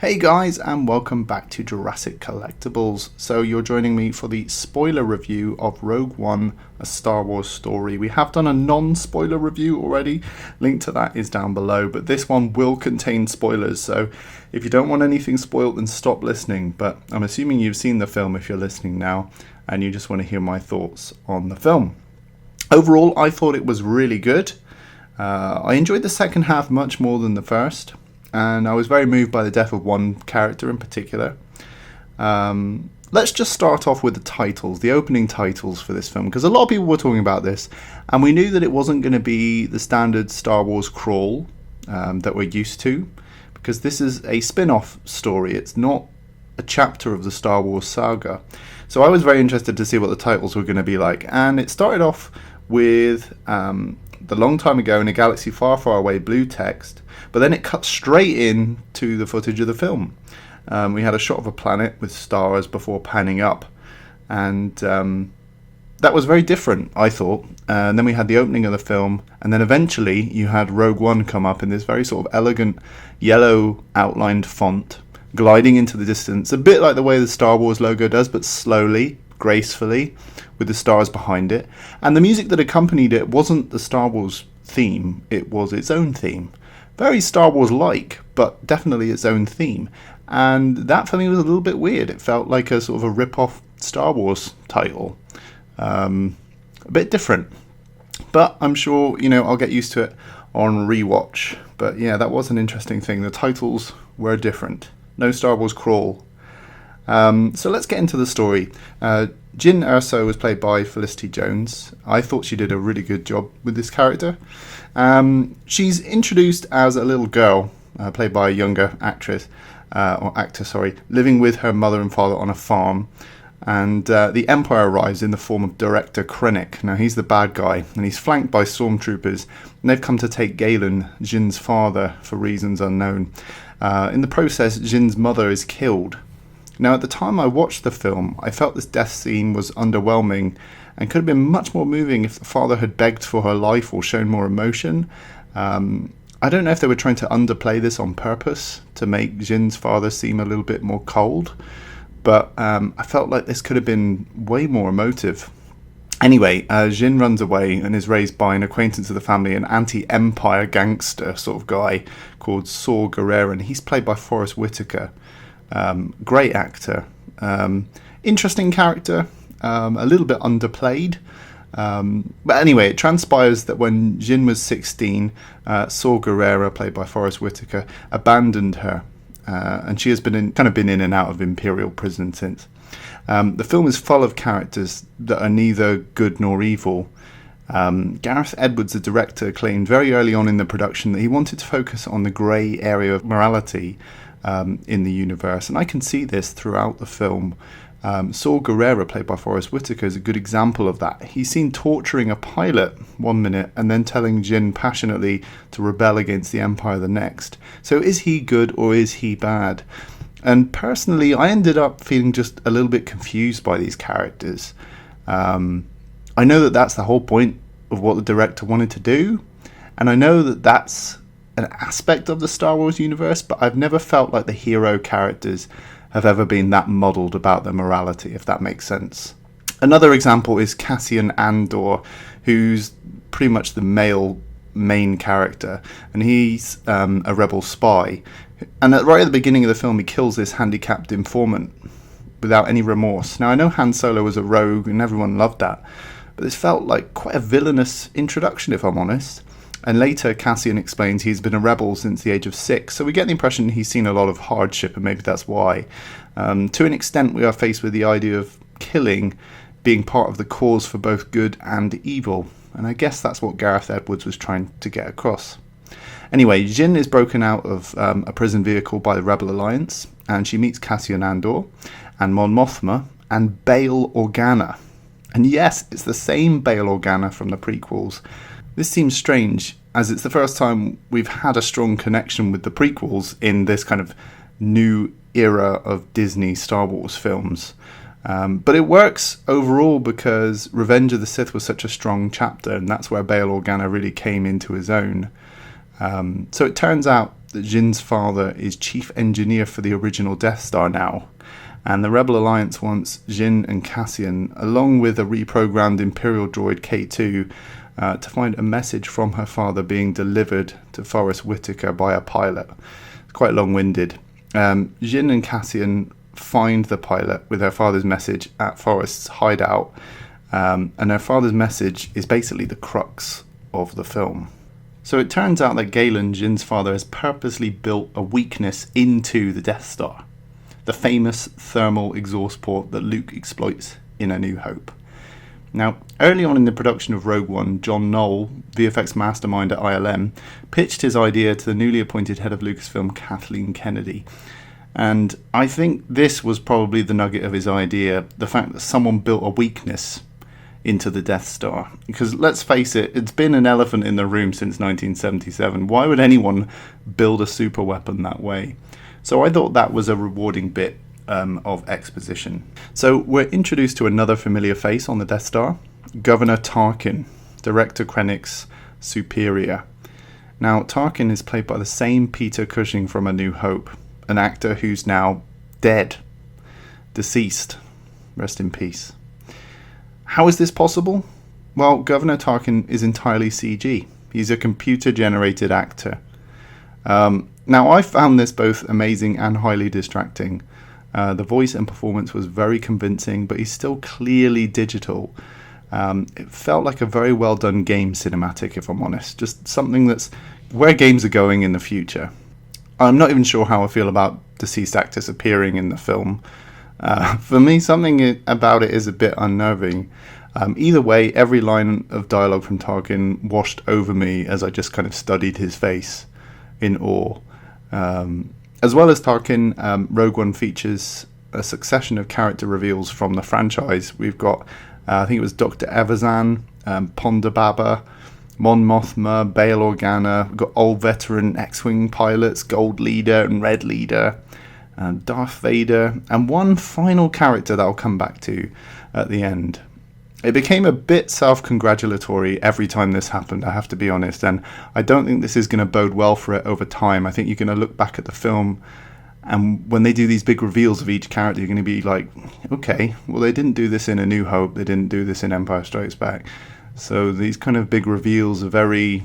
Hey guys, and welcome back to Jurassic Collectibles. So you're joining me for the spoiler review of Rogue One, a Star Wars story. We have done a non-spoiler review already. Link to that is down below, but this one will contain spoilers. So if you don't want anything spoiled, then stop listening. But I'm assuming you've seen the film if you're listening now, and you just want to hear my thoughts on the film. Overall, I thought it was really good. I enjoyed the second half much more than the first. And I was very moved by the death of one character in particular. Let's just start off with the titles, the opening titles for this film, because a lot of people were talking about this, and we knew that it wasn't going to be the standard Star Wars crawl that we're used to, because this is a spin-off story. It's not a chapter of the Star Wars saga. So I was very interested to see what the titles were going to be like, and it started off with the long time ago in a galaxy far, far away blue text, but then it cut straight in to the footage of the film. We had a shot of a planet with stars before panning up, and that was very different, I thought. And then we had the opening of the film, and then eventually you had Rogue One come up in this very sort of elegant yellow outlined font, gliding into the distance, a bit like the way the Star Wars logo does, but slowly, gracefully, with the stars behind it. And the music that accompanied it wasn't the Star Wars theme, it was its own theme. Very Star Wars-like, but definitely its own theme. And that for me was a little bit weird. It felt like a sort of a rip-off Star Wars title. A bit different. But I'm sure, I'll get used to it on rewatch. But yeah, that was an interesting thing. The titles were different. No Star Wars crawl. So let's get into the story. Jyn Erso was played by Felicity Jones. I thought she did a really good job with this character. She's introduced as a little girl, played by a younger actor, living with her mother and father on a farm. And the Empire arrives in the form of Director Krennic. Now, he's the bad guy, and he's flanked by stormtroopers, and they've come to take Galen, Jyn's father, for reasons unknown. In the process, Jyn's mother is killed. Now, at the time I watched the film, I felt this death scene was underwhelming and could have been much more moving if the father had begged for her life or shown more emotion. I don't know if they were trying to underplay this on purpose to make Jyn's father seem a little bit more cold, but I felt like this could have been way more emotive. Anyway, Jyn runs away and is raised by an acquaintance of the family, an anti-Empire gangster sort of guy called Saw Gerrera, and he's played by Forrest Whitaker. Great actor, interesting character, a little bit underplayed, but anyway, it transpires that when Jyn was 16, Saw Gerrera, played by Forrest Whitaker, abandoned her, and she has been in and out of Imperial prison since. The film is full of characters that are neither good nor evil. Gareth Edwards, the director, claimed very early on in the production that he wanted to focus on the grey area of morality in the universe, and I can see this throughout the film. Saw Gerrera, played by Forrest Whitaker, is a good example of that. He's seen torturing a pilot one minute and then telling Jyn passionately to rebel against the Empire the next. So is he good or is he bad? And personally, I ended up feeling just a little bit confused by these characters. I know that that's the whole point of what the director wanted to do, and I know that that's an aspect of the Star Wars universe, but I've never felt like the hero characters have ever been that muddled about their morality, if that makes sense. Another example is Cassian Andor, who's pretty much the male main character, and he's a rebel spy. And right at the beginning of the film, he kills this handicapped informant without any remorse. Now, I know Han Solo was a rogue, and everyone loved that, but this felt like quite a villainous introduction, if I'm honest. And later, Cassian explains he's been a rebel since the age of 6, so we get the impression he's seen a lot of hardship, and maybe that's why. To an extent, we are faced with the idea of killing being part of the cause for both good and evil, and I guess that's what Gareth Edwards was trying to get across. Anyway, Jyn is broken out of a prison vehicle by the Rebel Alliance, and she meets Cassian Andor, and Mon Mothma, and Bail Organa. And yes, it's the same Bail Organa from the prequels. This seems strange, as it's the first time we've had a strong connection with the prequels in this kind of new era of Disney Star Wars films. But it works overall because Revenge of the Sith was such a strong chapter, and that's where Bail Organa really came into his own. So it turns out that Jin's father is chief engineer for the original Death Star now, and the Rebel Alliance wants Jin and Cassian, along with a reprogrammed Imperial droid K2, to find a message from her father being delivered to Forrest Whitaker by a pilot. It's quite long-winded. Jin and Cassian find the pilot with her father's message at Forrest's hideout, and her father's message is basically the crux of the film. So it turns out that Galen, Jin's father, has purposely built a weakness into the Death Star, the famous thermal exhaust port that Luke exploits in A New Hope. Now, early on in the production of Rogue One, John Knoll, VFX mastermind at ILM, pitched his idea to the newly appointed head of Lucasfilm, Kathleen Kennedy. And I think this was probably the nugget of his idea, the fact that someone built a weakness into the Death Star. Because let's face it, it's been an elephant in the room since 1977. Why would anyone build a super weapon that way? So I thought that was a rewarding bit of exposition. So we're introduced to another familiar face on the Death Star, Governor Tarkin, Director Krennic's superior. Now, Tarkin is played by the same Peter Cushing from A New Hope, an actor who's now dead, deceased. Rest in peace. How is this possible? Well, Governor Tarkin is entirely CG. He's a computer-generated actor. Now, I found this both amazing and highly distracting. The voice and performance was very convincing, but he's still clearly digital. It felt like a very well done game cinematic, if I'm honest. Just something that's where games are going in the future. I'm not even sure how I feel about deceased actors appearing in the film. For me, something about it is a bit unnerving. Either way, every line of dialogue from Tarkin washed over me as I just kind of studied his face in awe. As well as Tarkin, Rogue One features a succession of character reveals from the franchise. We've got, I think it was Dr. Evazan, Ponda Baba, Mon Mothma, Bail Organa. We've got old veteran X-Wing pilots, Gold Leader and Red Leader, Darth Vader, and one final character that I'll come back to at the end. It became a bit self-congratulatory every time this happened, I have to be honest, and I don't think this is going to bode well for it over time. I think you're going to look back at the film, and when they do these big reveals of each character, you're going to be like, okay, well, they didn't do this in A New Hope, they didn't do this in Empire Strikes Back. So these kind of big reveals are very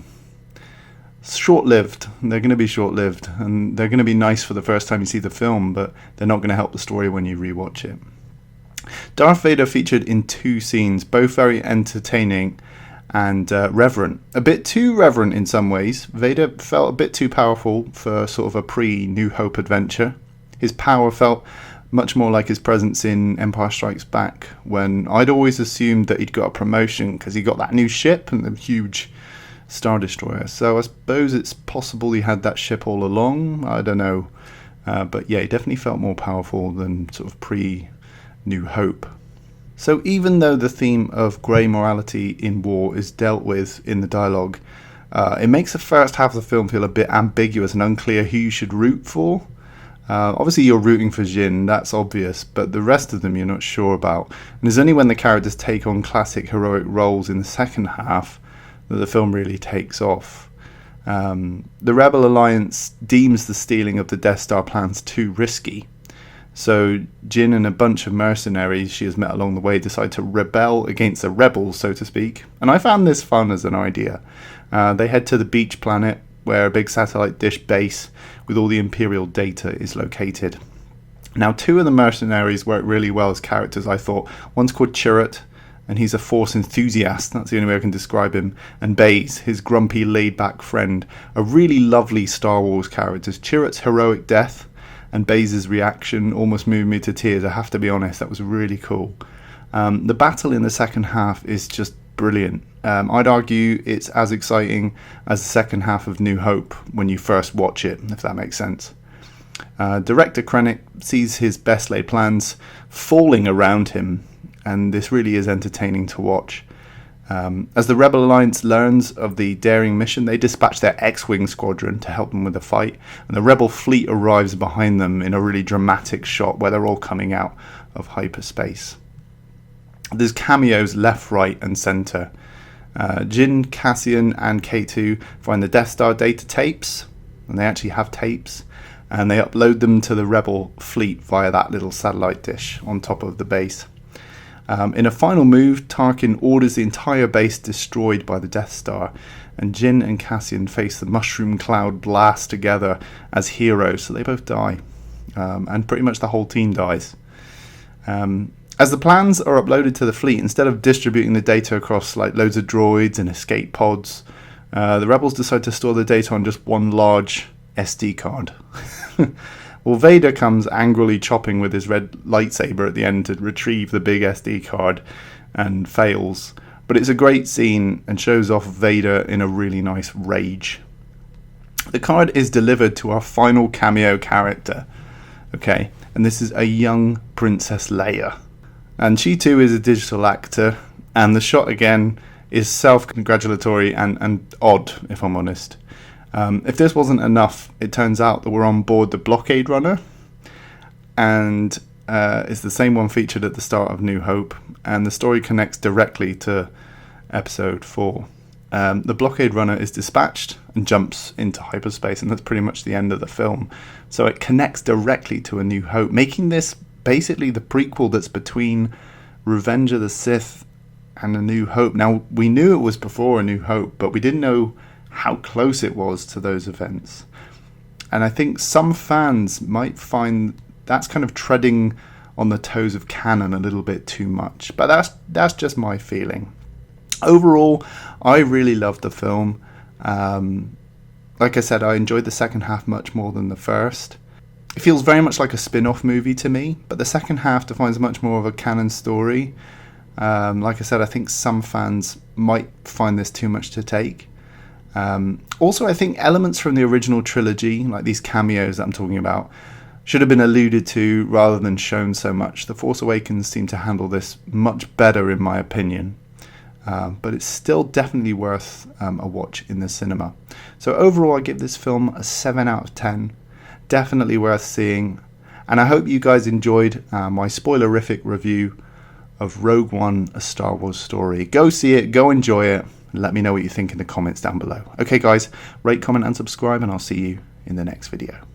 short-lived. They're going to be short-lived, and they're going to be nice for the first time you see the film, but they're not going to help the story when you rewatch it. Darth Vader featured in 2 scenes, both very entertaining and reverent. A bit too reverent in some ways. Vader felt a bit too powerful for sort of a pre-New Hope adventure. His power felt much more like his presence in Empire Strikes Back, when I'd always assumed that he'd got a promotion because he got that new ship and the huge Star Destroyer. So I suppose it's possible he had that ship all along. I don't know. But yeah, he definitely felt more powerful than sort of pre-New Hope. So even though the theme of grey morality in war is dealt with in the dialogue, it makes the first half of the film feel a bit ambiguous and unclear who you should root for. Obviously you're rooting for Jin, that's obvious, but the rest of them you're not sure about. And it's only when the characters take on classic heroic roles in the second half that the film really takes off. The Rebel Alliance deems the stealing of the Death Star plans too risky. So Jin and a bunch of mercenaries she has met along the way decide to rebel against the rebels, so to speak. And I found this fun as an idea. They head to the beach planet, where a big satellite dish base with all the Imperial data is located. Now, 2 of the mercenaries work really well as characters, I thought. One's called Chirrut, and he's a Force enthusiast, that's the only way I can describe him, and Baze, his grumpy, laid-back friend, are really lovely Star Wars characters. Chirrut's heroic death and Baze's reaction almost moved me to tears, I have to be honest, that was really cool. The battle in the second half is just brilliant. I'd argue it's as exciting as the second half of New Hope when you first watch it, if that makes sense. Director Krennic sees his best laid plans falling around him, and this really is entertaining to watch. As the Rebel Alliance learns of the daring mission, they dispatch their X-Wing squadron to help them with the fight, and the Rebel fleet arrives behind them in a really dramatic shot where they're all coming out of hyperspace. There's cameos left, right and centre. Jin, Cassian and K2 find the Death Star data tapes. and they actually have tapes, and they upload them to the rebel fleet via that little satellite dish on top of the base. In a final move, Tarkin orders the entire base destroyed by the Death Star, and Jyn and Cassian face the mushroom cloud blast together as heroes, so they both die, and pretty much the whole team dies. As the plans are uploaded to the fleet, instead of distributing the data across like loads of droids and escape pods, the rebels decide to store the data on just one large SD card. Well, Vader comes angrily chopping with his red lightsaber at the end to retrieve the big SD card and fails. But it's a great scene and shows off Vader in a really nice rage. The card is delivered to our final cameo character. Okay, and this is a young Princess Leia. And she too is a digital actor, and the shot again is self-congratulatory and odd, if I'm honest. If this wasn't enough, it turns out that we're on board the Blockade Runner, and it's the same one featured at the start of New Hope, and the story connects directly to Episode 4. The Blockade Runner is dispatched and jumps into hyperspace, and that's pretty much the end of the film. So it connects directly to A New Hope, making this basically the prequel that's between Revenge of the Sith and A New Hope. Now, we knew it was before A New Hope, but we didn't know how close it was to those events. And I think some fans might find that's kind of treading on the toes of canon a little bit too much, but that's just my feeling. Overall, I really loved the film. Like I said, I enjoyed the second half much more than the first. It feels very much like a spin-off movie to me, but the second half defines much more of a canon story. Like I said, I think some fans might find this too much to take. Also, I think elements from the original trilogy, like these cameos that I'm talking about, should have been alluded to rather than shown so much. The Force Awakens seemed to handle this much better, in my opinion. But it's still definitely worth a watch in the cinema. So overall, I give this film a 7 out of 10. Definitely worth seeing. And I hope you guys enjoyed my spoilerific review of Rogue One, A Star Wars Story. Go see it, go enjoy it. Let me know what you think in the comments down below. Okay guys, rate, comment and subscribe, and I'll see you in the next video.